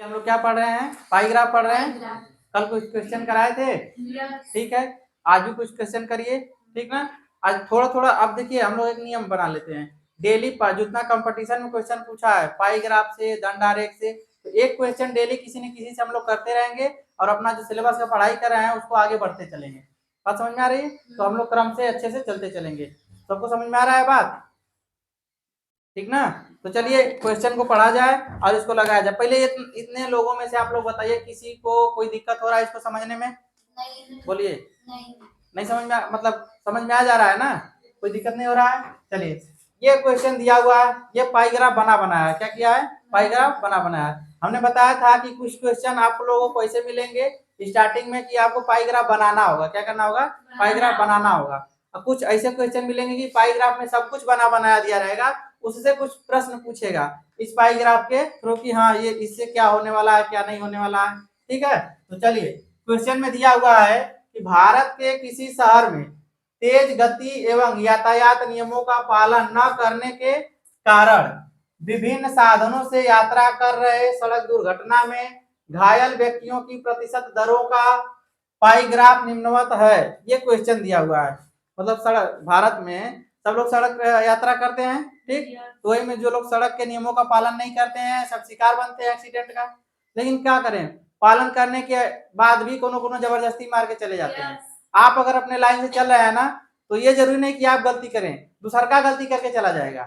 हम लोग क्या पढ़ रहे हैं? पाईग्राफ पढ़ रहे हैं। कल कुछ क्वेश्चन कराए थे, ठीक है। आज भी कुछ क्वेश्चन करिए, ठीक ना। आज थोड़ा थोड़ा अब देखिए, हम लोग एक नियम बना लेते हैं डेली। जितना कंपटीशन में क्वेश्चन पूछा है पाईग्राफ से, दंड आरेख से, तो एक क्वेश्चन डेली किसी न किसी से हम लोग करते रहेंगे और अपना जो सिलेबस का पढ़ाई कर रहे हैं उसको आगे बढ़ते चलेंगे। बात समझ में आ रही है? तो हम लोग क्रम से अच्छे से चलते चलेंगे। सबको समझ में आ रहा है बात? ठीक ना। तो चलिए क्वेश्चन को पढ़ा जाए और इसको लगाया जाए। पहले इतने लोगों में से आप लोग बताइए, किसी को कोई दिक्कत हो रहा है इसको समझने में? बोलिए। नहीं समझ में, मतलब समझ में आ जा रहा है ना? कोई दिक्कत नहीं हो रहा है? चलिए, ये क्वेश्चन दिया हुआ है, ये पाईग्राफ बना बनाया है। क्या किया है? पाईग्राफ बना बनाया है। हमने बताया था कि कुछ क्वेश्चन आप लोगों को ऐसे मिलेंगे स्टार्टिंग में कि आपको पाईग्राफ बनाना होगा। क्या करना होगा? पाईग्राफ बनाना होगा। और कुछ ऐसे क्वेश्चन मिलेंगे कि पाईग्राफ में सब कुछ बना बनाया दिया रहेगा, उससे कुछ प्रश्न पूछेगा इस पाईग्राफ के थ्रू कि हाँ ये इससे क्या होने वाला है, क्या नहीं होने वाला है। ठीक है, तो चलिए क्वेश्चन में दिया हुआ है कि भारत के किसी शहर में तेज गति एवं यातायात नियमों का पालन न करने के कारण विभिन्न साधनों से यात्रा कर रहे सड़क दुर्घटना में घायल व्यक्तियों की प्रतिशत दरों का पाईग्राफ निम्नवत है। ये क्वेश्चन दिया हुआ है। मतलब सड़क, भारत में सब लोग सड़क यात्रा करते हैं, ठीक। तो वही में जो लोग सड़क के नियमों का पालन नहीं करते हैं सब शिकार बनते हैं एक्सीडेंट का। लेकिन क्या करें, पालन करने के बाद भी कोनो कोनो जबरदस्ती मार के चले जाते हैं। आप अगर अपने लाइन से चल रहे हैं ना, तो ये जरूरी नहीं कि आप गलती करें, दूसर का गलती करके चला जाएगा।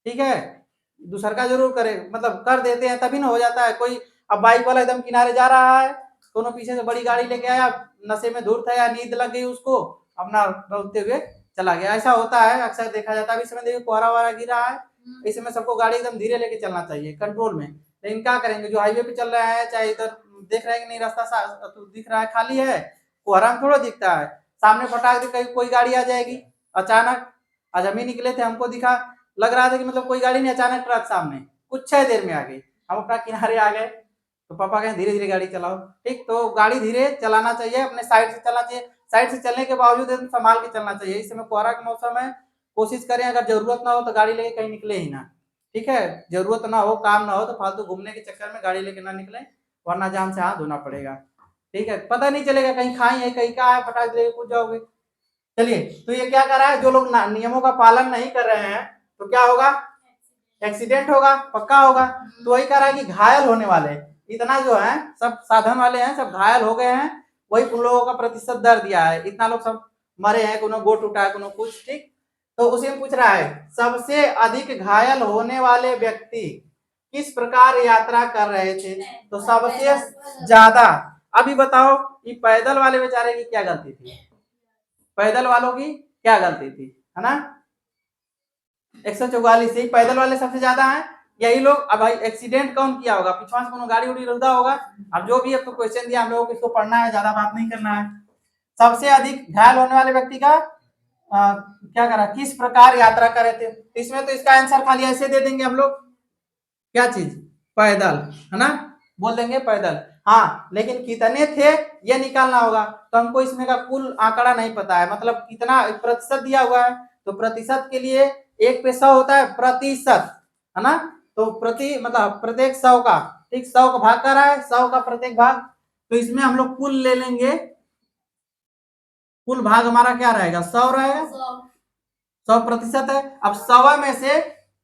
ठीक है, दूसर का जरूर करे, मतलब कर देते हैं तभी ना हो जाता है। कोई अब बाइक वाला एकदम किनारे जा रहा है, दोनों पीछे से बड़ी गाड़ी लेके आया, नशे में धूर्त है या नींद लग गई उसको, अपना रोकते हुए चला गया। ऐसा होता है, अक्सर देखा जाता है। इस समय देखिए कोहरा वहरा गिरा है, इस समय सबको गाड़ी एकदम धीरे लेके चलना चाहिए, कंट्रोल में। लेकिन क्या करेंगे, जो हाईवे पे चल रहे हैं, चाहे इधर देख रहे हैं कि नहीं रास्ता तो दिख रहा है खाली है, कोहरा में थोड़ा दिखता है। सामने फटाक से कहीं कोई गाड़ी आ जाएगी अचानक। आज हम ही निकले थे, हमको दिखा, लग रहा था कि मतलब कोई गाड़ी नहीं, अचानक ट्रक सामने कुछ 6 देर में आ गई। हम अपना किनारे आ गए, तो पापा कहें धीरे धीरे गाड़ी चलाओ। ठीक, तो गाड़ी धीरे चलाना चाहिए, अपने साइड से चलना चाहिए। साइड से चलने के बावजूद एकदम संभाल के चलना चाहिए। इस समय कोहरा का मौसम है, कोशिश करें अगर जरूरत ना हो तो गाड़ी लेके कहीं निकले ही ना। ठीक है, जरूरत ना हो, काम ना हो तो फालतू घूमने के चक्कर में गाड़ी लेके ना निकले, वरना जान से हाथ धोना पड़ेगा। ठीक है, पता नहीं चलेगा कहीं खाई है कहीं का है, फटाक से कूद जाओगे। चलिए, तो ये क्या कर रहा है, जो लोग नियमों का पालन नहीं कर रहे हैं तो क्या होगा? एक्सीडेंट होगा, पक्का होगा। तो वही कह रहा है कि घायल होने वाले इतना जो है, सब साधन वाले हैं सब घायल हो गए हैं, वही उन लोगों का प्रतिशत दर दिया है, इतना लोग सब मरे हैं, कोनो गोट टूटा है, कोनो कुछ। ठीक, तो उसी में पूछ रहा है सबसे अधिक घायल होने वाले व्यक्ति किस प्रकार यात्रा कर रहे थे। तो सबसे ज्यादा, अभी बताओ ये पैदल वाले बेचारे की क्या गलती थी? पैदल वालों की क्या गलती थी, है ना? 144 ही पैदल वाले सबसे ज्यादा हैं, यही लोग। अब भाई एक्सीडेंट कौन किया होगा? पिछवा से कोनो गाड़ी उड़ी रुदा होगा। अब जो भी अब तो क्वेश्चन दिया हम लोगों को इसको पढ़ना है, ज्यादा बात नहीं करना है। सबसे अधिक घायल होने वाले व्यक्ति का क्या करा, किस प्रकार यात्रा करे थे। इसमें तो इसका आंसर खाली ऐसे दे देंगे हम लोग, क्या चीज, पैदल, है ना, बोल देंगे पैदल। हाँ, लेकिन कितने थे ये निकालना होगा। तो हमको इसमें का कुल आंकड़ा नहीं पता है, मतलब कितना प्रतिशत दिया हुआ है। तो प्रतिशत के लिए 1 पे 100 होता है प्रतिशत, है ना। तो प्रति मतलब प्रत्येक 100 का, ठीक, 100 का भाग कर रहा है, 100 का प्रत्येक भाग। तो इसमें हम लोग कुल ले लेंगे, कुल भाग हमारा क्या रहेगा? 100 रहेगा, 100% है। अब 100 में से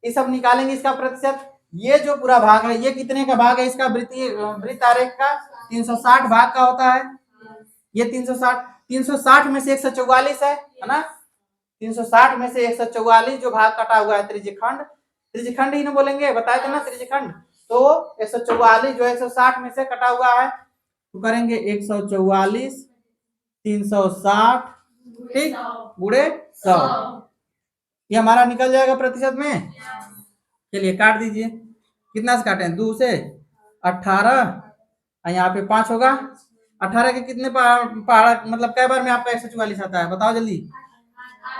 ये सब निकालेंगे इसका प्रतिशत। ये जो पूरा भाग है ये कितने का भाग है इसका? वृत्त आरेख का 360 भाग का होता है। ये 360 में से 144 है ना। 360 में से 144 जो भाग कटा हुआ है, त्रिज्यखंड, त्रिज्यखंड ही ना बोलेंगे, बताए थे ना त्रिज्यखंड। तो 144 जो 160 में से कटा हुआ है, तो करेंगे 144 360, ठीक, गुणे 100, ये हमारा निकल जाएगा प्रतिशत में। चलिए काट दीजिए, कितना से काटे? 2 से 18, यहाँ पे 5 होगा। 18 के कितने पहाड़ मतलब कै बार में आपका 144 आता है, बताओ जल्दी।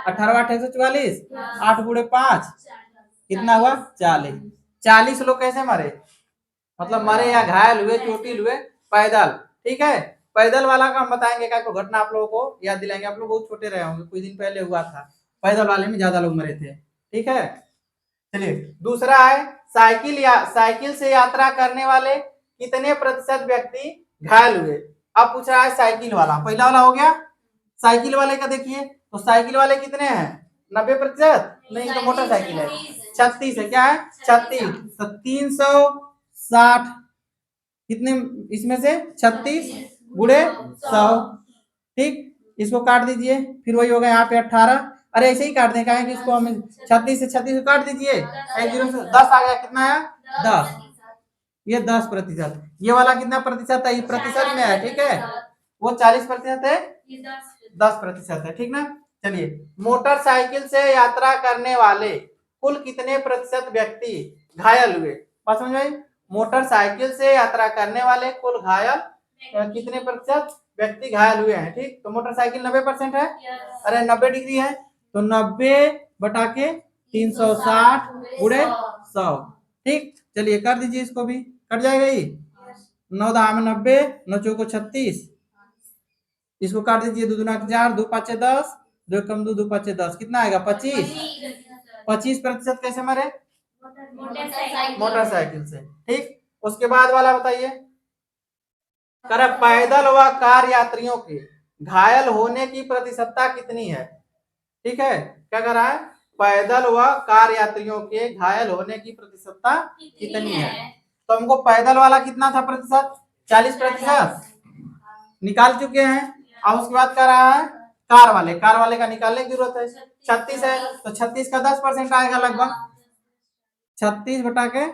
18 8 144, 8 गुणे 5 कितना हुआ? 40। 40 लोग कैसे मरे, मतलब मरे या घायल हुए, चोटिल हुए, पैदल। ठीक है, पैदल वाला का हम बताएंगे, क्या को घटना आप लोगों को याद दिलाएंगे। आप लोग बहुत छोटे रहे होंगे, कुछ दिन पहले हुआ था, पैदल वाले में ज्यादा लोग मरे थे। ठीक है, चलिए दूसरा है साइकिल से यात्रा करने वाले कितने प्रतिशत व्यक्ति घायल हुए। अब पूछ रहा है साइकिल वाला, पहला वाला हो गया। साइकिल वाले का देखिए, तो साइकिल वाले कितने हैं, 90%, नहीं तो मोटरसाइकिल है 36 है, क्या है 36, तो 360 कितने इसमें से 36 गुणे 100, ठीक, इसको काट दीजिए, फिर वही होगा यहाँ पे 18, अरे ऐसे ही काट दें, कहें कि इसको हम 36 से 36 को काट दीजिए, 1 0 से 10 आ गया, कितना आया 10, ये 10%, ये वाला कितना प्रतिशत है, ये प्रतिशत में है, ठीक है, वो 40% है, 10% है, ठीक ना। चलिए, मोटरसाइकिल से यात्रा करने वाले कुल कितने प्रतिशत व्यक्ति घायल हुए, बात समझ में आई। मोटरसाइकिल से यात्रा करने वाले कुल घायल कितने प्रतिशत व्यक्ति घायल हुए हैं, ठीक, तो मोटरसाइकिल 90% है, अरे 90 डिग्री है, तो 90 बटा के 360 गुणे 100, ठीक। चलिए कर दीजिए, इसको भी कट जाएगा, ये 9 दा में 90, 9 चौको 36, इसको काट दीजिए, 2 दूना 4, 2 5 10, 2 कम 2 2 5 10, कितना आएगा 25, 25% कैसे मरे, मोटरसाइकिल से, ठीक। उसके बाद वाला बताइए, कर पैदल व कार यात्रियों के घायल होने की प्रतिशतता कितनी है, ठीक है, क्या कर रहा है, पैदल व कार यात्रियों के घायल होने की प्रतिशतता कितनी है, तो हमको पैदल वाला कितना था प्रतिशत, 40% निकाल चुके हैं। अब उसके बाद कर रहा है कार वाले का निकालने की जरूरत है, 36 है, तो 36 का 10% आएगा लगभग, 36 बटा के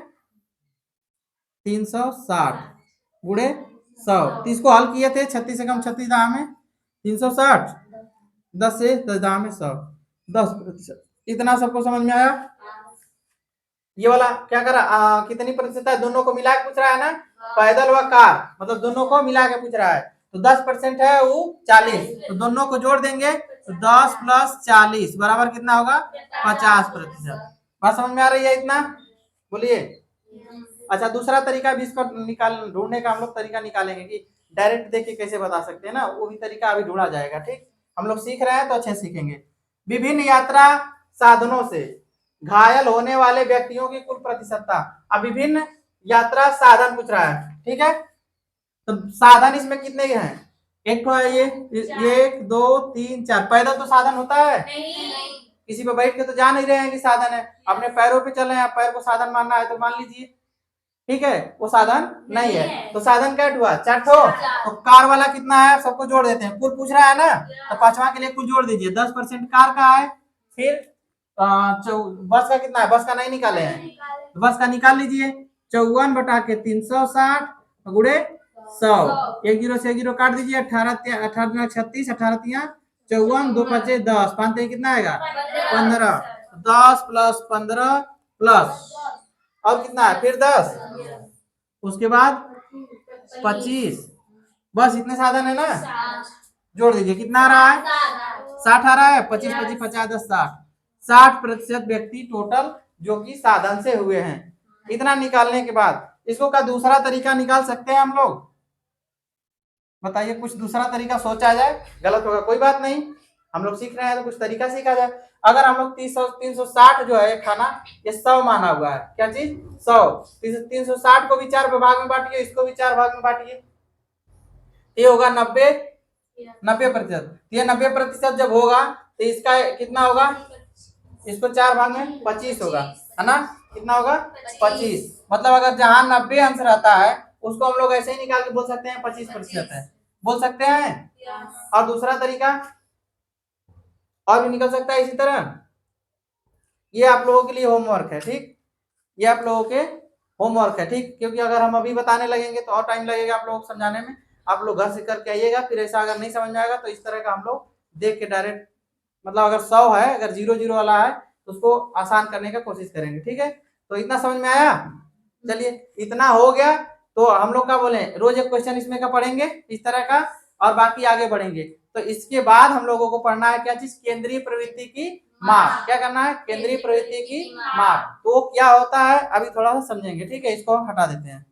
360 गुणे 100, तो इसको हल किए थे, 36 से कम 36 दाम में 360, 10 से 10 दाम में 100, 10%, इतना सबको समझ में आया। ये वाला क्या करा, कितनी प्रतिशत है, दोनों को मिला के पूछ रहा है ना, पैदल व कार मतलब दोनों को मिला के पूछ रहा है, तो 10% है वो 40, तो दोनों को जोड़ देंगे, तो 10 + 40 बराबर कितना होगा 50%, बात समझ में आ रही है इतना, बोलिए। अच्छा, दूसरा तरीका भी इसको निकाल ढूंढने का हम लोग तरीका निकालेंगे कि डायरेक्ट देख के कैसे बता सकते हैं ना, वो भी तरीका अभी ढूंढा जाएगा, ठीक, हम लोग सीख रहे हैं तो अच्छे सीखेंगे। विभिन्न यात्रा साधनों से घायल होने वाले व्यक्तियों की कुल प्रतिशतता, अब विभिन्न यात्रा साधन पूछ रहा है, ठीक है, तो साधन इसमें कितने हैं, एक तो है ये 1 2 3 4, पैदल तो साधन होता है, किसी पे बैठ के तो जा नहीं रहे हैं कि साधन है, अपने पैरों पे चल रहे हैं, पैर को साधन मानना है तो मान लीजिए, ठीक है, वो साधन नहीं है, तो साधन क्या हुआ 4 ठो, तो कार वाला कितना है सबको जोड़ देते हैं, कुल पूछ रहा है ना, तो पांचवा के लिए कुल जोड़ दीजिए, 10% कार का है, फिर बस का कितना है, बस का नहीं निकाले हैं, तो बस का निकाल लीजिए, 54 बटा के 360 गुणे 100, 1 0 से 1 0 काट दीजिए, 18 18 36, 18 54, 2 5 10, 5 कितना आएगा 15, 10 + 15 प्लस और कितना है फिर 10, उसके बाद 25, बस इतने साधन है ना, जोड़ दीजिए, कितना आ रहा है 60 आ रहा है, 25 25 50 10 60% व्यक्ति टोटल जो कि साधन से हुए हैं। इतना निकालने के बाद इसको का दूसरा तरीका निकाल सकते हैं हम लोग, बताइए, कुछ दूसरा तरीका सोचा जाए, गलत होगा कोई बात नहीं, हम लोग सीख रहे हैं तो कुछ तरीका सीखा जाए। अगर हम लोग 360 जो है खाना, ये 100 माना हुआ है, क्या चीज 100, 360 को भी 4 भाग में बांटिए, इसको भी 4 भाग में बांटिए, ये होगा 90%, ये 90% जब होगा तो इसका कितना होगा, इसको 4 भाग में 25 होगा, है ना, कितना होगा 25, मतलब अगर जहां 90 अंश रहता है उसको हम लोग ऐसे ही निकाल के बोल सकते हैं 25% है, बोल सकते हैं। और दूसरा तरीका और भी निकल सकता है इसी तरह, ये आप लोगों के लिए होमवर्क है, ठीक, ये आप लोगों के होमवर्क है, ठीक, क्योंकि अगर हम अभी बताने लगेंगे तो और टाइम लगेगा आप लोगों को समझाने में, आप लोग घर से करके आइएगा, फिर ऐसा अगर नहीं समझ में आएगा तो इस तरह का हम लोग देख के डायरेक्ट, मतलब अगर 100 है, अगर 0 0 वाला है तो उसको आसान करने का कोशिश करेंगे, ठीक है, तो इतना समझ में आया। चलिए, इतना हो गया, तो हम लोग क्या बोले, रोज एक क्वेश्चन इसमें का पढ़ेंगे इस तरह का, और बाकी आगे बढ़ेंगे, तो इसके बाद हम लोगों को पढ़ना है क्या चीज, केंद्रीय प्रवृत्ति की माप, क्या करना है, केंद्रीय प्रवृत्ति की माप, तो क्या होता है अभी थोड़ा सा समझेंगे, ठीक है, इसको हटा देते हैं,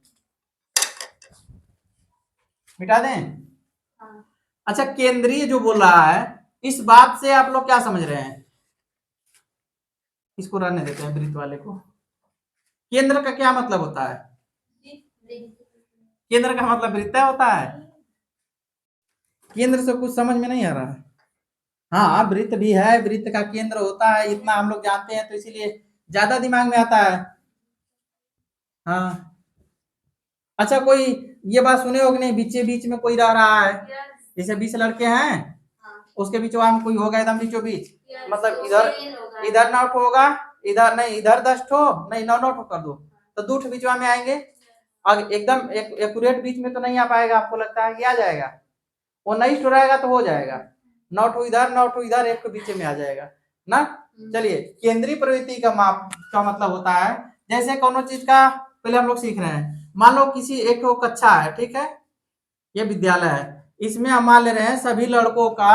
मिटा दें। अच्छा, केंद्रीय जो बोल रहा है, इस बात से आप लोग क्या समझ रहे हैं, इसको रहने देते हैं वृत्त वाले को, केंद्र का क्या मतलब होता है, केंद्र का मतलब वृत्त होता है। केंद्र से कुछ समझ में नहीं आ रहा है। हाँ, वृत्त भी है, वृत्त का केंद्र होता है, इतना हम लोग जानते हैं, तो इसीलिए ज्यादा दिमाग में आता है। हाँ। अच्छा, कोई ये बात सुने हो कि नहीं, बीचे बीच में कोई रह रहा है, जैसे 20 लड़के हैं, उसके बीच में कोई होगा एकदम बीचों बीच, मतलब इधर इधर 9 ठो होगा, इधर नहीं, इधर 10 ठो नहीं, 9 ठो कर दो, तो 2 ठो बीच में आएंगे। और एकदम एक्यूरेट बीच में तो नहीं आ पाएगा, आपको लगता है कि आ जाएगा? वो नहीं ठो रहेगा तो हो जाएगा, 9 ठो इधर 9 ठो इधर, एक ठो बीच में आ जाएगा ना। चलिए, केंद्रीय प्रवृत्ति का माप का मतलब होता है, जैसे कोनो चीज का पहले हम लोग सीख रहे हैं, मान लो किसी एक कक्षा है, ठीक है, ये विद्यालय है, इसमें हम मान ले रहे हैं सभी लड़कों का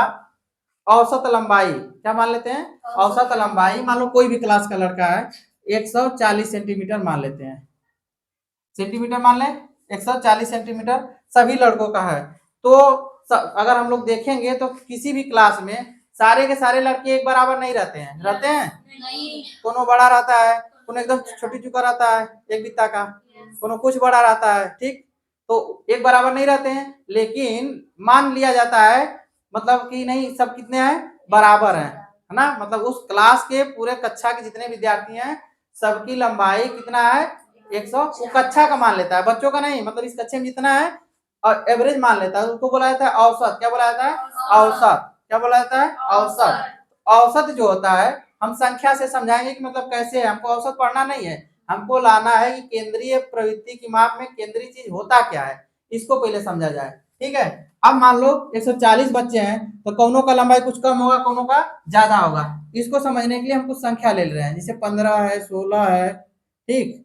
औसत लंबाई, क्या मान लेते हैं? औसत लंबाई। मान लो कोई भी क्लास का लड़का है, 140 सेंटीमीटर मान लेते हैं, सेंटीमीटर मान लें, 140 सेंटीमीटर सभी लड़कों का है। तो अगर हम लोग देखेंगे तो किसी भी क्लास में सारे के सारे लड़के एक बराबर नहीं रहते हैं, रहते हैं नहीं, कोनो बड़ा रहता है, कोनो एकदम छोटी चुका रहता है एक बित्ता का, कोनो कुछ बड़ा रहता है, ठीक, तो एक बराबर नहीं रहते हैं, लेकिन मान लिया जाता है मतलब कि नहीं, सब कितने हैं? बराबर हैं, है ना, मतलब उस क्लास के पूरे कक्षा के जितने विद्यार्थी हैं सबकी लंबाई कितना है? 100, वो कक्षा का मान लेता है, बच्चों का नहीं, मतलब इस कक्षा में जितना है और एवरेज मान लेता है, उसको बोला जाता है औसत। क्या बोला जाता है? औसत। क्या बोला जाता है? औसत। औसत जो होता है, हम संख्या से समझाएंगे कि मतलब कैसे है, हमको औसत पढ़ना नहीं है, हमको लाना है कि केंद्रीय प्रवृत्ति की माप में केंद्रीय चीज होता क्या है, इसको पहले समझा जाए, ठीक है। अब मान लो 140 बच्चे हैं, तो कौनों का लंबाई कुछ कम होगा, कौनों का ज्यादा होगा, इसको समझने के लिए हम कुछ संख्या ले रहे हैं, जैसे 15 है, 16 है, ठीक,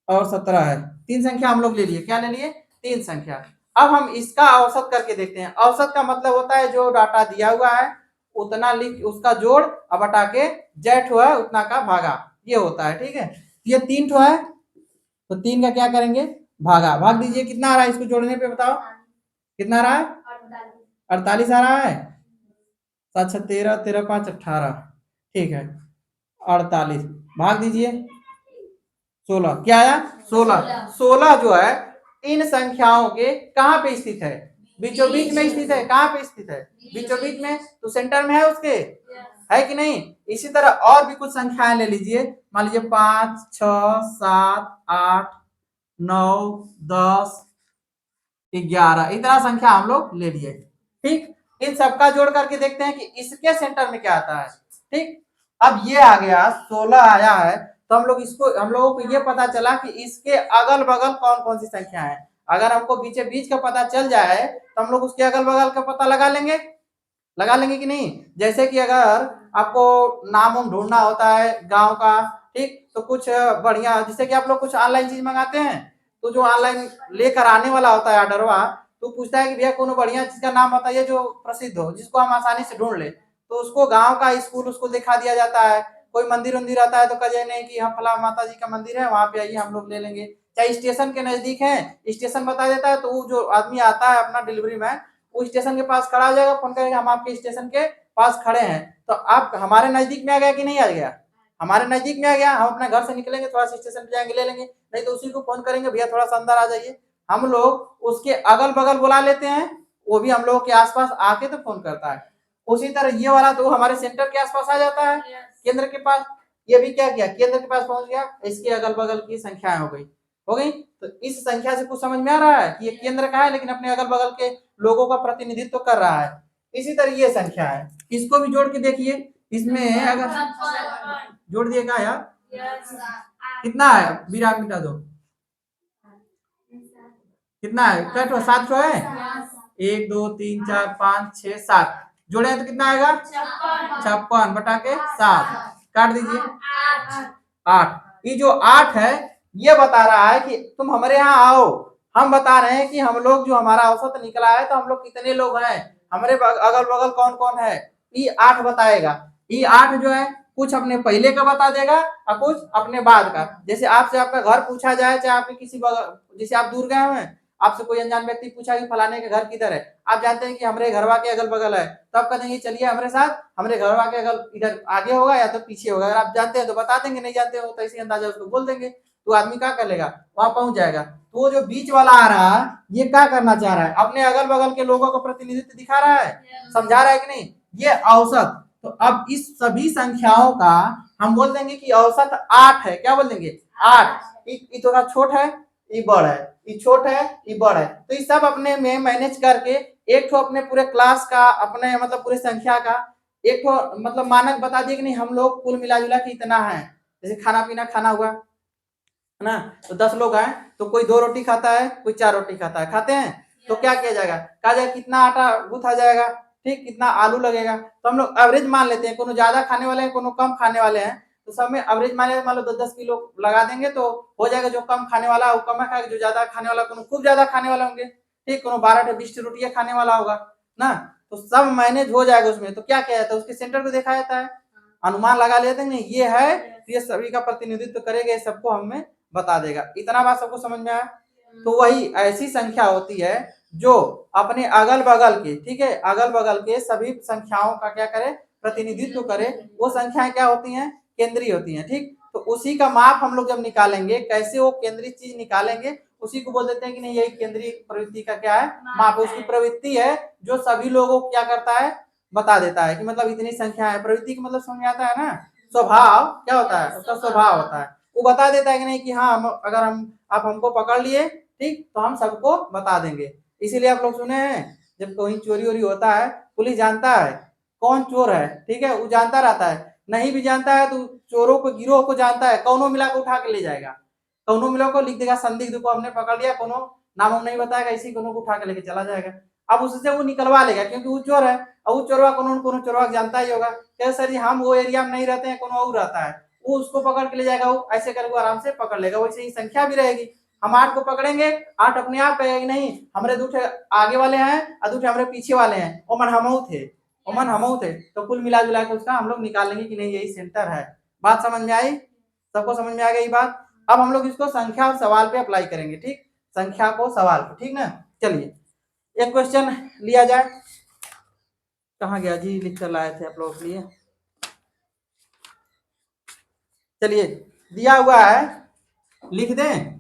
और 17 है, 3 संख्या हम लोग ले लिए, क्या ले लिए? 3 संख्या। अब हम इसका औसत करके देखते हैं। औसत का मतलब होता है जो डाटा दिया हुआ है उतना लिख, उसका जोड़ अब हटा के जेठ है उतना का भागा, ये होता है, ठीक है। ये 3 ठो है, तो 3 का क्या करेंगे? भागा, भाग दीजिए, कितना आ रहा है इसको जोड़ने पे, बताओ कितना आ रहा है? 48 आ रहा है, 7 6 13, 13 5 18, ठीक है, 48 भाग दीजिए 16, क्या आया? 16। 16 जो है इन संख्याओं के कहां पे स्थित है? बीचों बीच में स्थित है। कहां पे स्थित है? बीचों बीच में, तो सेंटर में है उसके, है कि नहीं? इसी तरह और भी कुछ संख्याएं ले लीजिए, मान लीजिए 5 6 7 8 9 10 11, इतना संख्या हम लोग ले लिए, ठीक। इन सबका जोड़ करके देखते हैं कि इसके सेंटर में क्या आता है, ठीक। अब ये आ गया 16 आया है, तो हम लोग इसको, हम लोगों को ये पता चला कि इसके अगल बगल कौन कौन सी संख्या है। अगर हमको बीचे बीच का पता चल जाए तो हम लोग उसके अगल बगल का पता लगा लेंगे, लगा लेंगे कि नहीं। जैसे कि अगर आपको नाम उम ढूंढना होता है गांव का, ठीक, तो कुछ बढ़िया, जैसे कि आप लोग कुछ ऑनलाइन चीज मंगाते हैं, तो जो ऑनलाइन लेकर आने वाला होता है ऑर्डरवा, तो पूछता है कि भैया कोनो बढ़िया चीज का नाम बताइए जो प्रसिद्ध हो, जिसको हम आसानी से ढूंढ ले, तो उसको गांव का स्कूल उसको दिखा दिया जाता है। कोई मंदिर वंदिर आता है तो कहे नहीं कि हम फला माता जी का मंदिर है, वहां पे आइए हम लोग ले लेंगे। चाहे स्टेशन के नजदीक है, स्टेशन बता देता है, तो वो जो आदमी आता है अपना डिलीवरी मैन, वो स्टेशन के पास खड़ा हो जाएगा, फोन करेगा हम आपके स्टेशन के पास खड़े हैं, तो आप हमारे नजदीक में आ गया कि नहीं आ गया? हमारे नजदीक में आ गया, हम अपने घर से निकलेंगे, थोड़ा सा स्टेशन पे जाएंगे ले लेंगे, नहीं तो उसी को फोन करेंगे भैया थोड़ा सा अंदर आ जाइए, हम लोग उसके अगल बगल बुला लेते हैं, वो भी हम लोगों के आसपास आके तो फोन करता है। उसी तरह ये वाला तो हमारे सेंटर के आसपास आ जाता है, केंद्र के पास, ये भी क्या किया, केंद्र के पास पहुंच गया, इसके अगल बगल की संख्याएं हो गई, हो गई। तो इस संख्या से कुछ समझ में आ रहा है कि ये केंद्र का है, लेकिन अपने अगल बगल के लोगों का प्रतिनिधित्व कर रहा है। इसी तरह ये संख्या है, इसको भी जोड़ के देखिए, इसमें अगर जोड़ दिएगा यार, कितना है बीरा मिटा दो, कितना है? कट 7 है, 1 2 3 4 5 6 7, जोड़े तो कितना आएगा? 56 बटा के 7, काट दीजिए 8। ये जो 8 है ये बता रहा है कि तुम हमारे यहाँ आओ, हम बता रहे हैं कि हम लोग जो हमारा औसत निकला है तो हम लोग कितने लोग हैं, हमारे अगल बगल कौन कौन है, ये 8 बताएगा। ये 8 जो है कुछ अपने पहले का बता देगा और कुछ अपने बाद का। जैसे आपसे आपका घर पूछा जाए, चाहे आपके किसी जैसे आप दूर गए हुए हैं, आपसे कोई अनजान व्यक्ति पूछा कि फलाने के घर किधर है, आप जानते हैं कि हमारे घरवा के अगल बगल है, तो आप कहेंगे चलिए हमारे साथ, हमारे घरवा के अगल इधर आगे होगा या तो पीछे होगा, अगर आप जानते हैं तो बता देंगे, नहीं जानते हो तो इसी अंदाजा उसको बोल देंगे, तो आदमी क्या कर लेगा, वहां पहुंच जाएगा। तो वो जो बीच वाला आ रहा है ये क्या करना चाह रहा है, अपने अगल बगल के लोगों का प्रतिनिधित्व दिखा रहा है, समझा रहा है कि नहीं, ये औसत। तो अब इस सभी संख्याओं का हम बोल देंगे कि औसत 8 है, क्या बोल देंगे 8। ये थोड़ा छोट है, ये बड़ है, ये छोट है, ये बड़ है, तो ये सब अपने में मैनेज करके एक तो अपने पूरे क्लास का, अपने मतलब पूरे संख्या का एक तो मतलब मानक बता दिए कि नहीं हम लोग कुल मिला जुला के इतना है। जैसे खाना पीना खाना हुआ है ना, तो 10 लोग हैं तो कोई 2 रोटी खाता है, कोई 4 रोटी खाता है, खाते हैं, तो क्या किया जाएगा, कहा जाएगा कितना आटा गूंथा जाएगा, ठीक, कितना आलू लगेगा, तो हम लोग एवरेज मान लेते हैं, कोनो ज्यादा खाने वाले हैं, कोनो कम खाने वाले हैं, तो सब में एवरेज मान लो 10-10 किलो लगा देंगे तो हो जाएगा। जो कम खाने वाला है वो कम खाएगा, जो ज्यादा खाने वाला कोनो खूब ज्यादा खाने वाले होंगे, ठीक, कोनो 12-20 रोटियां खाने वाला होगा ना, तो सब मैनेज हो जाएगा उसमें। तो क्या किया जाता है, उसके सेंटर को देखा जाता है, अनुमान लगा लेते हैं ये है, तो ये सभी का प्रतिनिधित्व करेगा, सबको हमें बता देगा। इतना बात सबको समझ में आया। तो वही ऐसी संख्या होती है जो अपने अगल बगल के, ठीक है, अगल बगल के सभी संख्याओं का क्या करे, प्रतिनिधित्व करे। वो संख्याएं क्या होती हैं, केंद्रीय होती हैं, ठीक। तो उसी का माप हम लोग जब निकालेंगे, कैसे वो केंद्रीय चीज निकालेंगे, उसी को बोल देते हैं कि नहीं यही केंद्रीय प्रवृत्ति का क्या है, माप। उसकी प्रवृत्ति है जो सभी लोगों को क्या करता है, बता देता है कि मतलब इतनी संख्या है। प्रवृत्ति का मतलब समझ आता है ना, स्वभाव क्या होता है, उसका स्वभाव होता है, वो बता देता है कि नहीं कि हाँ अगर आप हमको पकड़ लिए, ठीक, तो हम सबको बता देंगे। इसीलिए आप लोग सुने हैं जब कहीं चोरी वोरी होता है, पुलिस जानता है कौन चोर है, ठीक है, वो जानता रहता है। नहीं भी जानता है तो चोरों को, गिरोह को जानता है, कौनों मिला को उठा के ले जाएगा, कौनों मिला को लिख देगा संदिग्ध को हमने पकड़ लिया, कोनो नाम हम नहीं बताएगा, इसी कोनो को उठा के लेके चला जाएगा। अब उससे वो निकलवा लेगा क्योंकि वो चोर है, और वो चोरवा कोनो चोरवा जानता ही होगा, कह सर जी हम वो एरिया में नहीं रहते हैं, कोनो और रहता है, वो उसको पकड़ के ले जाएगा, वो ऐसे करके आराम से पकड़ लेगा। वैसे ही संख्या भी रहेगी, हम 8 को पकड़ेंगे, 8 अपने आप कहेगा नहीं हमारे दूठे आगे वाले हैं और दूठे हमारे पीछे वाले हैं, ओमन हमऊ थे, ओमन हमऊ थे, तो कुल मिला जुला के उसका हम लोग निकाल लेंगे कि नहीं यही सेंटर है। बात समझ में आई, सबको समझ में आ गई बात। अब हम लोग इसको संख्या और सवाल पे अप्लाई करेंगे, ठीक, संख्या को सवाल पे, ठीक ना। चलिए एक क्वेश्चन लिया जाए, कहाँ गया जी, लिख कर लाए थे आप लोगों के लिए। चलिए दिया हुआ है, लिख दें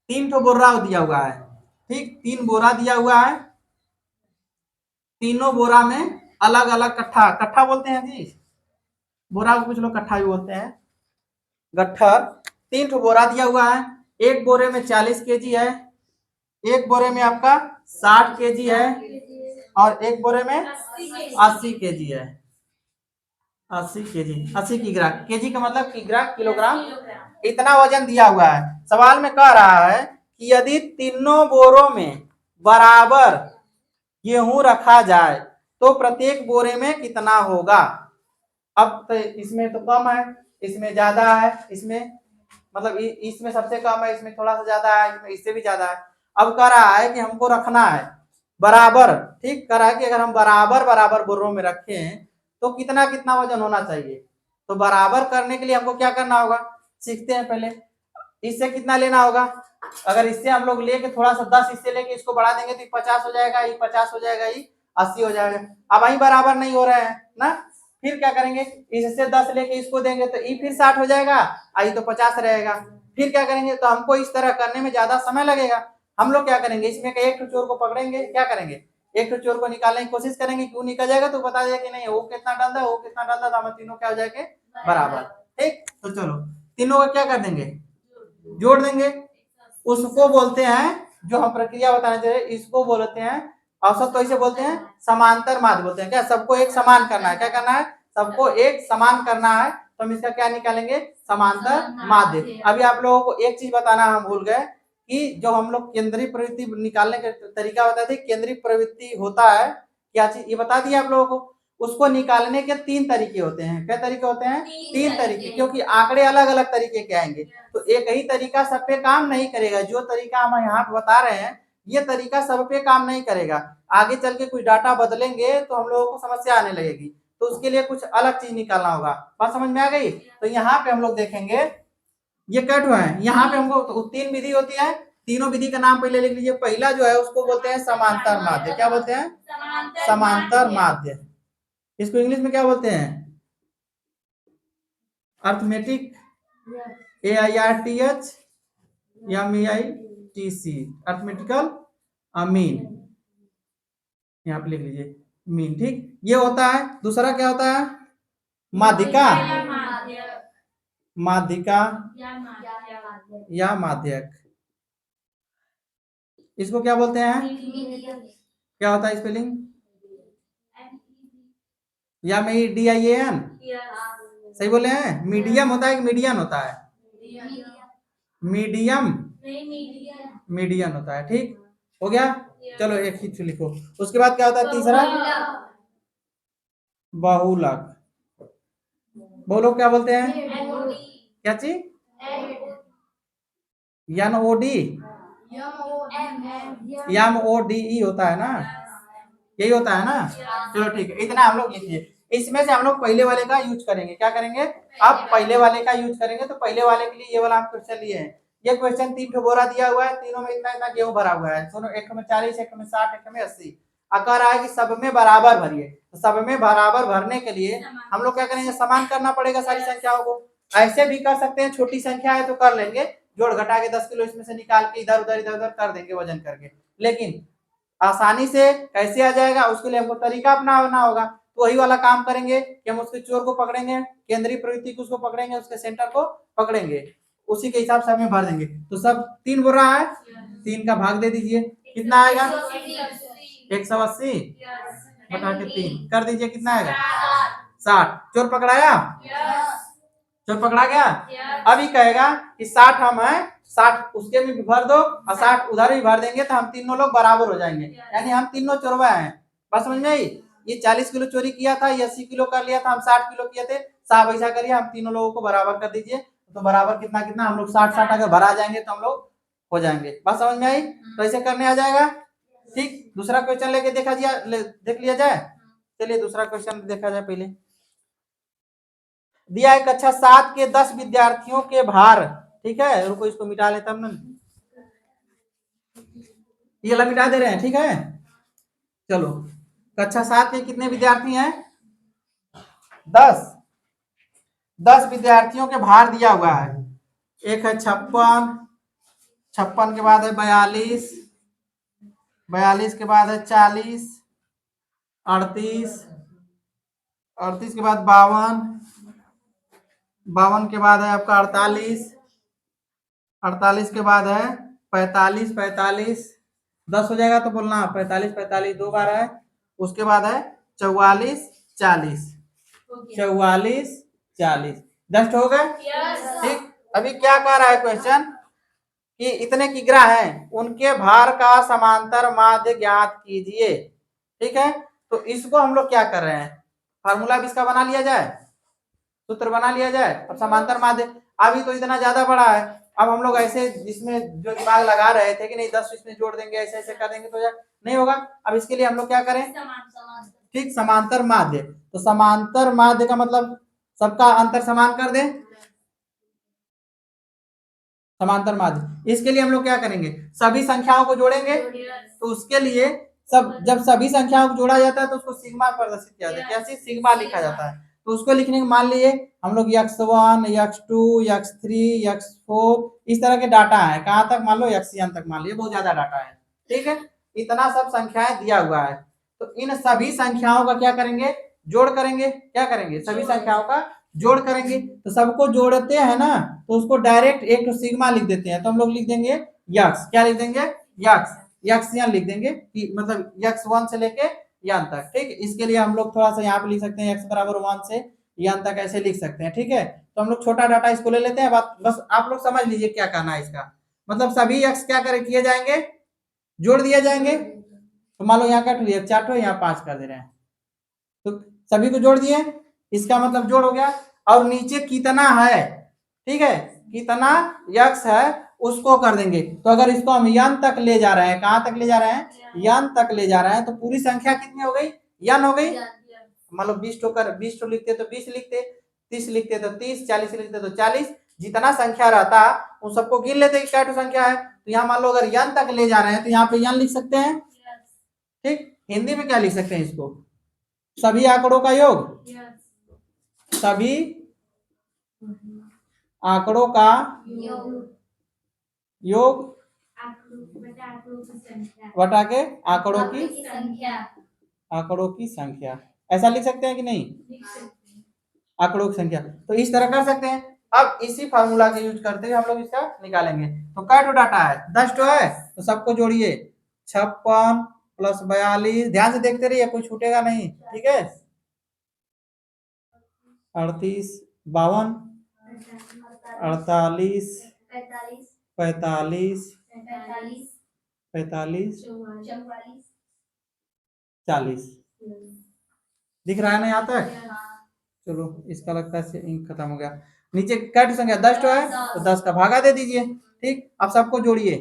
3 ठो बोरा दिया हुआ है, ठीक, 3 बोरा दिया हुआ है, तीनों बोरा में अलग अलग कट्ठा, कट्ठा बोलते हैं जी, बोरा को कुछ लोग कट्ठा भी बोलते हैं, गट्ठर। 3 ठो बोरा दिया हुआ है, एक बोरे में 40 केजी है, एक बोरे में आपका 60 केजी है, और एक बोरे में 80 केजी है, 80 केजी, 80 किग्रा, केजी का मतलब किग्रा, किलोग्राम, इतना वजन दिया हुआ है। सवाल में कह रहा है कि यदि तीनों बोरों में बराबर गेहूं रखा जाए तो प्रत्येक बोरे में कितना होगा। अब तो इसमें तो कम है, इसमें ज्यादा है, इसमें मतलब इसमें सबसे कम है, इसमें थोड़ा सा ज्यादा है, इसमें इससे भी ज्यादा है। अब कह रहा है कि हमको रखना है बराबर, ठीक, कह रहा है कि अगर हम बराबर बराबर बोरों में रखें तो कितना कितना वजन होना चाहिए। तो बराबर करने के लिए हमको क्या करना होगा, सीखते हैं पहले। इससे कितना लेना होगा, अगर इससे हम लोग लेके थोड़ा सा 10 इससे लेके इसको बढ़ा देंगे तो 50 हो जाएगा, ये 50 हो जाएगा, ये 80 हो जाएगा। अब वही बराबर नहीं हो रहे हैं ना, फिर क्या करेंगे, इससे 10 लेके इसको देंगे तो ये फिर 60 हो जाएगा, आई तो 50 रहेगा। फिर क्या करेंगे, तो हमको इस तरह करने में ज्यादा समय लगेगा। हम लोग क्या करेंगे, इसमें एक चोर को पकड़ेंगे, क्या करेंगे, एक चोर को निकालने की कोशिश करेंगे, क्यों निकल जाएगा तो बता देगा कि नहीं वो कितना डालता है, वो कितना डालता है, तो हम तीनों क्या हो जाएंगे बराबर, ठीक। तो चलो तीनों का क्या कर देंगे, जोड़ देंगे। उसको बोलते हैं, जो हम प्रक्रिया बताने जा रहे हैं इसको बोलते हैं औसत, तो इसे बोलते हैं समांतर माध्य बोलते हैं। क्या सबको एक समान करना है, क्या करना है, सबको एक समान करना है, तो हम इसका क्या निकालेंगे, समांतर माध्य। अभी आप लोगों को एक चीज बताना हम भूल गए कि जो हम लोग केंद्रीय प्रवृत्ति निकालने का तरीका बताते थे, केंद्रीय प्रवृत्ति होता है क्या चीज, ये बता दिया आप लोगों को। उसको निकालने के 3 तरीके होते हैं, क्या तरीके होते हैं, 3 तरीके, क्योंकि आंकड़े अलग अलग तरीके के आएंगे, तो एक ही तरीका सब पे काम नहीं करेगा। जो तरीका हम यहाँ बता रहे हैं ये तरीका सब पे काम नहीं करेगा, आगे चल के कुछ डाटा बदलेंगे तो हम लोगों को समस्या आने लगेगी, तो उसके लिए कुछ अलग चीज निकालना होगा। बात समझ में आ गई। तो यहाँ पे हम लोग देखेंगे ये कट हुआ है, यहाँ पे हमको तो 3 विधि होती है, तीनों विधि का नाम पहले लिख लीजिए। पहला जो है उसको बोलते हैं समांतर माध्य, क्या बोलते हैं, समांतर माध्य। इसको इंग्लिश में क्या बोलते हैं, अर्थमेटिक AIRTHMEITC अर्थमेटिकल मीन, यहाँ पे लिख लीजिए मीन। ठीक, ये होता है। दूसरा क्या होता है? माध्यिका, माध्यिका या माध्यक, इसको क्या बोलते हैं? क्या होता है स्पेलिंग? या MEDIAN, सही बोले हैं? मीडियम होता है कि मीडियन होता है? मीडियम, मीडियन होता है। ठीक हो गया, चलो एक ही लिखो। उसके बाद क्या होता है तीसरा? बहुलक, बहुलक क्या बोलते हैं? क्या चीज? NOD, MODE होता है ना, यही होता है ना। चलो ठीक है, इतना हम लोग लिखिए। इसमें से हम लोग पहले वाले का यूज करेंगे। क्या करेंगे? अब पहले वाले का यूज करेंगे। तो पहले वाले के लिए ये वाला हम क्वेश्चन लिए हैं। ये क्वेश्चन 3 ठो बोरा दिया हुआ है, तीनों में इतना इतना गेहूं भरा हुआ है। दोनों एक में 40, एक में 60, एक में 80। अगर आए कि सब में बराबर भरिए, तो सब में बराबर भरने के लिए हम लोग क्या करेंगे? समान करना पड़ेगा सारी संख्याओं को। ऐसे भी कर सकते हैं, छोटी संख्या है तो कर लेंगे, जोड़ घटा के 10 किलो इसमें से निकाल के इधर उधर कर देंगे वजन करके। लेकिन आसानी से कैसे आ जाएगा, उसके लिए हमको तरीका अपनाना होगा। तो वही वाला काम करेंगे कि हम उसके चोर को पकड़ेंगे, केंद्रीय प्रवृत्ति को उसको पकड़ेंगे, उसके सेंटर को पकड़ेंगे, उसी के हिसाब से हमें भर देंगे। तो सब 3 बोरा है, 3 का भाग दे दीजिए, कितना आएगा? 180 बटा के 3 कर दीजिए, कितना आएगा? 60। चोर पकड़ाया? चोर पकड़ा गया। अभी कहेगा कि 60 हम है, 60 उसके भी भर दो और 60 उधर भी भर देंगे, तो हम तीनों लोग बराबर हो जाएंगे। यानी हम तीनों चोरवा हैं। बात समझ में आई? ये 40 किलो चोरी किया था, ये 80 किलो कर लिया था, हम 60 किलो किए थे। साहब ऐसा करिए, हम तीनों लोगों को बराबर कर दीजिए। तो बराबर कितना कितना, हम लोग 60-60 अगर भरा जाएंगे तो हम लोग हो जाएंगे। बात समझ में आई? तो ऐसे करने आ जाएगा। ठीक, दूसरा क्वेश्चन लेके देख लिया जाए। चलिए दूसरा क्वेश्चन देखा जाए। पहले दिया है कक्षा 7 के 10 विद्यार्थियों के भार। ठीक है, रुको इसको मिटा लेता हूं ना, ये वाला मिटा दे रहे हैं। ठीक है, चलो कक्षा 7 के कितने विद्यार्थी हैं? 10। 10 विद्यार्थियों के भार दिया हुआ है। एक है 56, 56 के बाद है 42, 42 के बाद है 40, 38, 38 के बाद 52, 52 के बाद है आपका 48, 48 के बाद है 45, 45 10 हो जाएगा तो बोलना 45, 45 दो बार है। उसके बाद है 44, 40, 44, 40 10 हो गए। ठीक, अभी क्या कह रहा है क्वेश्चन कि इतने किग्रा हैं, उनके भार का समांतर माध्य ज्ञात कीजिए। ठीक है, तो इसको हम लोग क्या कर रहे हैं? फार्मूला भी इसका बना लिया जाए, सूत्र बना लिया जाए। अब समांतर माध्य अभी तो इतना ज्यादा बड़ा है, अब हम लोग ऐसे जिसमें जो दिमाग लगा रहे थे कि नहीं 10 इसमें जोड़ देंगे, ऐसे ऐसे कर देंगे तो नहीं होगा। अब इसके लिए हम लोग क्या करें? ठीक, समांतर माध्य। तो समांतर माध्य का मतलब सबका अंतर समान कर दें, समांतर माध्य। इसके लिए हम लोग क्या करेंगे? सभी संख्याओं को जोड़ेंगे। तो उसके लिए जब सभी संख्याओं को जोड़ा जाता है तो उसको सिग्मा प्रदर्शित किया जाता है। कैसे? सिग्मा लिखा जाता है। तो उसको लिखने के मान लीजिए हम लोग x1, x2, x3, x4 इस तरह के डाटा है। कहाँ तक? मान लो xn तक मान लीजिए, बहुत ज्यादा डाटा है। ठीक है, इतना सब संख्याएं दिया हुआ है। तो इन सभी संख्याओं का क्या करेंगे? जोड़ करेंगे। क्या करेंगे? सभी संख्याओं का जोड़ करेंगे। तो सबको जोड़ते हैं ना, तो उसको डायरेक्ट एक सिग्मा लिख देते हैं। तो हम लोग लिख देंगे यक्स। क्या लिख देंगे? यक्स, यक्स लिख देंगे कि मतलब x1 से लेके यन तक। ठीक, इसके लिए हम लोग थोड़ा सा यहाँ पे लिख सकते हैं x बराबर 1 से यन तक, ऐसे लिख सकते हैं। ठीक है, तो हम लोग छोटा डाटा इसको ले लेते हैं। बस आप लोग समझ लीजिए क्या कहना है इसका। मतलब सभी x क्या करे किए जाएंगे? जोड़ दिए जाएंगे। तो मान लो यहाँ कट लिया 4 ठो, यहाँ 5 कर दे रहे हैं, तो सभी को जोड़ दिए, इसका मतलब जोड़ हो गया। और नीचे कितना है, ठीक है, कितना यक्स है उसको कर देंगे। तो अगर इसको हम यन तक ले जा रहे हैं, कहां तक ले जा रहे हैं? यन तक ले जा रहे हैं, तो पूरी संख्या कितनी हो गई? यन हो गई। मान लो 20 ठो कर 20 ठो लिखते तो 20 लिखते, 30 लिखते तो 30, 40 लिखते तो 40। जितना संख्या रहता उन सबको गिन लेते क्या ठो संख्या है। तो यहाँ मान लो अगर यन तक ले जा रहे हैं तो यहाँ पे यन लिख सकते हैं। ठीक, हिंदी में क्या लिख सकते हैं इसको? सभी आंकड़ों का योग। सभी आंकड़ों का योग बटा के आंकड़ों की संख्या। ऐसा लिख सकते हैं कि नहीं? आंकड़ों की संख्या तो इस तरह कर सकते हैं। अब इसी फार्मूला का यूज करते हुए हम लोग इसका निकालेंगे। तो क्या टो डाटा है? 10 टो है, तो सबको जोड़िए। 56 प्लस 42, ध्यान से देखते रहिए, कोई छूटेगा नहीं, ठीक है। 38, 52, 48, 45, 45, 40। दिख रहा है ना यहाँ तक? चलो, इसका लगता है इंक खत्म हो गया। नीचे क्या टो संख्या? 10 टो है, तो 10 का भागा दे दीजिए। ठीक, अब सबको जोड़िए।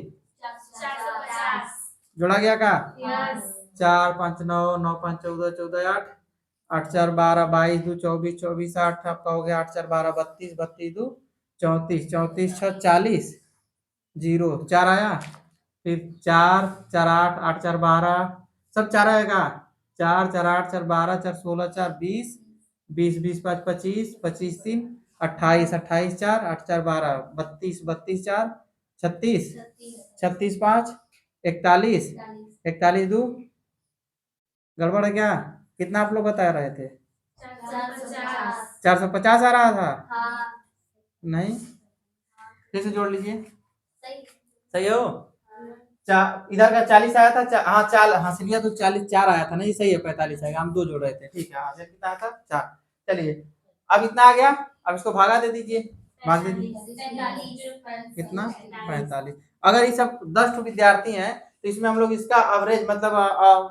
जोड़ा गया का? 4 5 9, 9 5 14, 14 8, 8 4 12, 22 2 24, 24 8 आपका हो गया। 8 4 12 32, 32 2 34, 34 6 40, 0 4 आया। फिर 4 4 8, 8 4 12, सब 4 आएगा। 4 4 8 4 12 4 16 4 20, 20 20 5 25, 25 3 28, 28 4 8 4 12, 32 32 4 36, 36 5 41, 41 2, गड़बड़ है क्या? कितना आप लोग बता रहे थे? 450 आ रहा था? नहीं, फिर से जोड़ लीजिए। सही हो? इधर का 40 आया था। हाँ, 4 हाँ सिलिया तो 40 4 आया था। नहीं, सही है, 45 आएगा। हम 2 जोड़ रहे थे, ठीक है। हाँ, कितना आया था? 4। चलिए, अब इतना आ गया। अब इसको भागा दे दीजिए। भाग दे दीजिए। कितना? 45। अगर ये सब 10 विद्यार्थी हैं तो इसमें हम लोग इसका एवरेज मतलब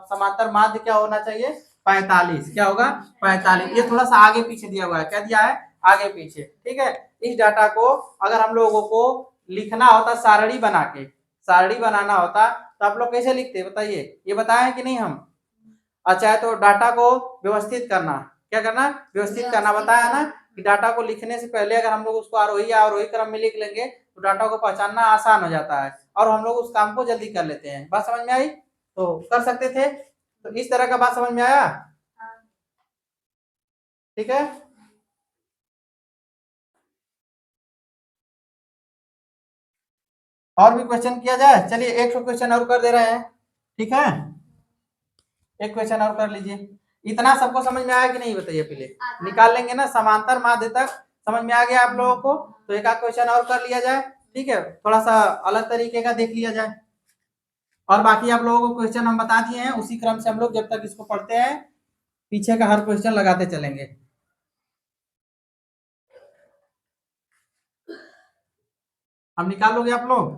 समांतर माध्य क्या होना चाहिए? 45। क्या होगा? 45। ये थोड़ा सा आगे पीछे दिया हुआ है। क्या दिया है? आगे पीछे, ठीक है। इस डाटा को अगर हम लोगों को लिखना होता सारणी बना के, सारणी बनाना होता तो आप लोग कैसे लिखते बताइए? ये बताया है कि नहीं हम? अच्छा है, तो डाटा को व्यवस्थित करना, क्या करना? व्यवस्थित करना बताया ना कि डाटा को लिखने से पहले अगर हम लोग उसको आरोही या अवरोही क्रम में लिख लेंगे तो डाटा को पहचानना आसान हो जाता है और हम लोग उस काम को जल्दी कर लेते हैं। बात समझ में आई? तो कर सकते थे। तो इस तरह का बात समझ में आया? ठीक है। और भी क्वेश्चन किया जाए? चलिए, एक क्वेश्चन और कर दे रहे हैं, ठीक है। एक क्वेश्चन और कर लीजिए। इतना सबको समझ में आया कि नहीं बताइए? पहले निकाल लेंगे ना समांतर माध्य तक। समझ में आ गया आप लोगों को? तो एक आध क्वेश्चन और कर लिया जाए, ठीक है। थोड़ा सा अलग तरीके का देख लिया जाए। और बाकी आप लोगों को क्वेश्चन हम बता दिए हैं, उसी क्रम से हम लोग जब तक इसको पढ़ते हैं पीछे का हर क्वेश्चन लगाते चलेंगे। हम निकाल लोगे आप लोग?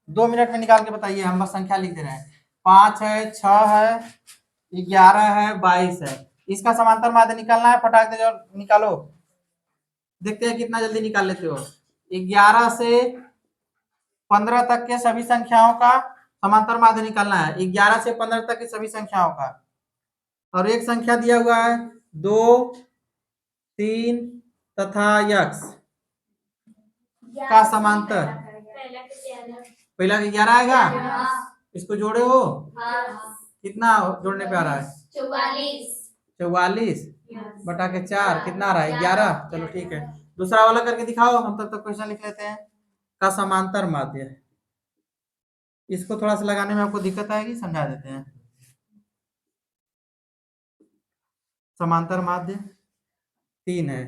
2 मिनट में निकाल के बताइए। हम बस संख्या लिख दे रहे हैं। 5 है, 6 है, 11 है, 22 है। इसका समांतर माध्य निकालना है। फटाक से निकालो, देखते हैं कितना जल्दी निकाल लेते हो। 11 से 15 तक के सभी संख्याओं का समांतर माध्य निकालना है। 11 से 15 तक की सभी संख्याओं का। और एक संख्या दिया हुआ है 2 3 तथा यक्स का समांतर। पहला 11 आएगा, इसको जोड़े हो? कितना जोड़ने पे आ रहा है? 44 बटा के 4 कितना आ रहा है? 11। चलो ठीक है, दूसरा वाला करके दिखाओ। हम तब तक क्वेश्चन लिख लेते हैं। का समांतर माध्य, इसको थोड़ा सा लगाने में आपको दिक्कत आएगी, समझा देते हैं। समांतर माध्य 3 है,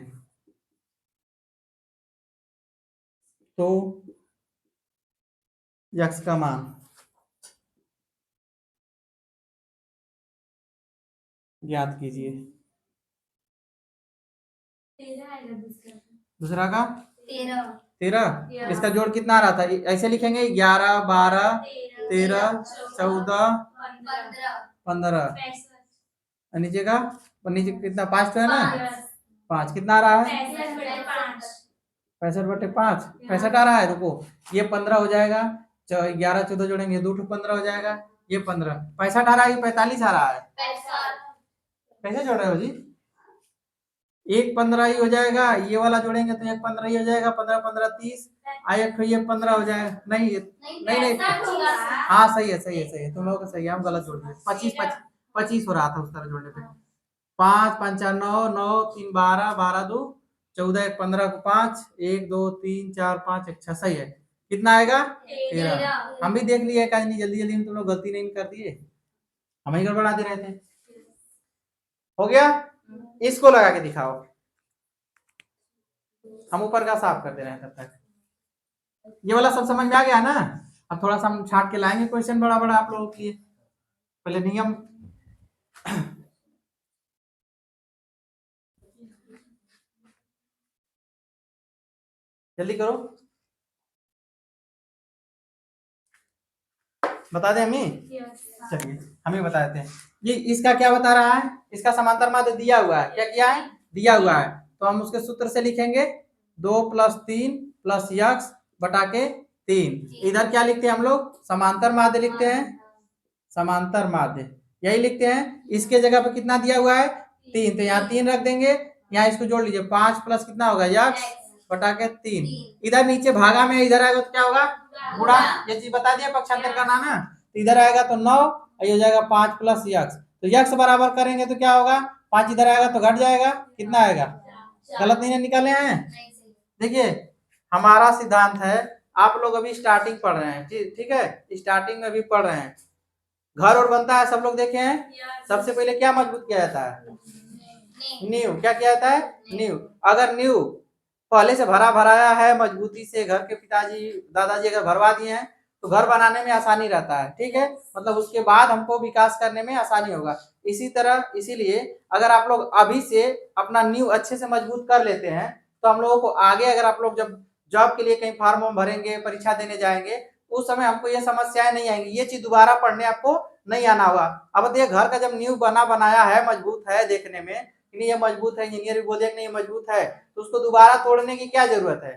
तो यक्स का मान ज्ञात कीजिए। दूसरा का 13। इसका जोड़ कितना आ रहा था? ऐसे लिखेंगे 11 12 13 14 15। नीचे का? और नीचे कितना? 5 तो है ना? 5 कितना आ रहा है? 65/5। 65 आ रहा है। रुको, ये 15 हो जाएगा। 11 14 जोड़ेंगे 2 15 हो जाएगा। ये 15। 65 आ रहा है, 45 आ रहा है? कैसे जोड़ रहे हो जी? एक 15 ही हो जाएगा। ये वाला जोड़ेंगे तो एक 15 ही हो जाएगा। 15 15 30, एक ये 15 हो जाएगा। नहीं नहीं नहीं, हाँ सही है, सही है, सही है। तुम लोगों का सही है, हम गलत जोड़ दिए। 25 25 हो रहा था उस तरह जोड़ने पे। 5 5 9 9 3 12 12 2 14 एक 15 को 5, 1 2 3 4 5 1 6 सही है। कितना आएगा 13। हम भी देख लिए कहीं नहीं, जल्दी जल्दी में तुम लोग गलती नहीं कर दिए, हम ही गड़बड़ा दे रहे थे। हो गया, इसको लगा के दिखाओ, हम ऊपर का साफ कर दे रहे हैं तब तक। ये वाला सब समझ में आ गया ना। अब थोड़ा सा हम छाट के लाएंगे क्वेश्चन बड़ा बड़ा आप लोगों के लिए। पहले नियम जल्दी करो, बता दें हमें। चलिए हम ही बता देते हैं। ये इसका क्या बता रहा है, इसका समांतर माध्य दिया हुआ है, क्या किया है, दिया हुआ है। तो हम उसके सूत्र से लिखेंगे 2 + 3 + यक्स बटा के 3। इधर क्या लिखते हैं हम लोग, समांतर माध्य लिखते हैं, समांतर माध्य यही लिखते हैं। इसके जगह पे कितना दिया हुआ है 3, तो यहाँ 3 रख देंगे, यहाँ इसको जोड़ लीजिए 5 प्लस कितना होगा यक्स बटा के 3। इधर नीचे भागा में इधर आएगा तो क्या होगा गुणा, ये चीज बता दिया पक्षांतर का नाम है। तो इधर आएगा तो 9 और ये हो जाएगा 5 + यक्स, तो यक्स बराबर करेंगे तो क्या होगा 5 इधर आएगा तो घट जाएगा, कितना आएगा, गलत नहीं निकाले हैं। देखिए हमारा सिद्धांत है, आप लोग अभी स्टार्टिंग पढ़ रहे हैं, ठीक है, स्टार्टिंग में भी पढ़ रहे हैं। घर और बनता है सब लोग देखे हैं, सबसे पहले क्या मजबूत किया जाता है, नींव। क्या किया जाता है, नींव। अगर नींव पहले से भरा भराया है मजबूती से, घर के पिताजी दादाजी अगर भरवा दिए हैं तो घर बनाने में आसानी रहता है, ठीक है, मतलब उसके बाद हमको विकास करने में आसानी होगा। इसी तरह इसीलिए अगर आप लोग अभी से अपना नींव अच्छे से मजबूत कर लेते हैं तो हम लोगों को आगे अगर आप लोग जब जॉब के लिए कहीं फॉर्म भरेंगे, परीक्षा देने जाएंगे, उस समय हमको ये समस्याएं नहीं आएंगी, ये चीज दोबारा पढ़ने आपको नहीं आना होगा। अब देखिए घर का जब नींव बना बनाया है, मजबूत है देखने में, ये मजबूत है, इंजीनियर भी बोले नहीं मजबूत है, तो उसको दोबारा तोड़ने की क्या जरूरत है।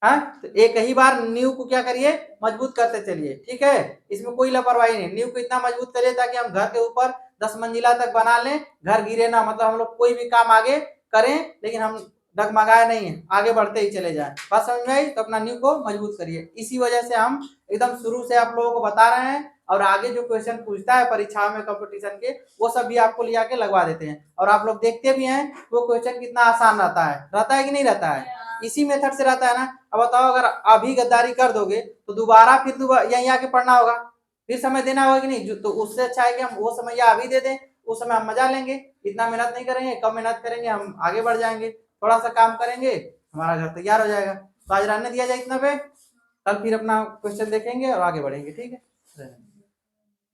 हाँ, तो एक ही बार नींव को क्या करिए मजबूत करते चलिए, ठीक है, इसमें कोई लापरवाही नहीं। नींव को इतना मजबूत करिए ताकि हम घर के ऊपर 10 मंजिला तक बना लें, घर गिरे ना, मतलब हम लोग कोई भी काम आगे करें लेकिन हम डगमगाए नहीं, आगे बढ़ते ही चले जाए। बात समझ में आई, तो अपना नींव को मजबूत करिए। इसी वजह से हम एकदम शुरू से आप लोगों को बता रहे हैं, और आगे जो क्वेश्चन पूछता है परीक्षाओं में कंपटीशन के, वो सब भी आपको लिया के लगवा देते हैं, और आप लोग देखते भी हैं वो क्वेश्चन कितना आसान रहता है कि नहीं रहता है, इसी मेथड से रहता है ना। अब बताओ अगर अभी गद्दारी कर दोगे तो दोबारा फिर यहीं आके पढ़ना होगा, फिर समय देना होगा कि नहीं, तो उससे अच्छा है कि हम वो समय या अभी दे दें, उस समय हम मजा लेंगे, इतना मेहनत नहीं करेंगे, कम मेहनत करेंगे, हम आगे बढ़ जाएंगे, थोड़ा सा काम करेंगे हमारा घर तैयार हो जाएगा। तो आज रहने दिया जाए इतना पे, कल फिर अपना क्वेश्चन देखेंगे और आगे बढ़ेंगे, ठीक है।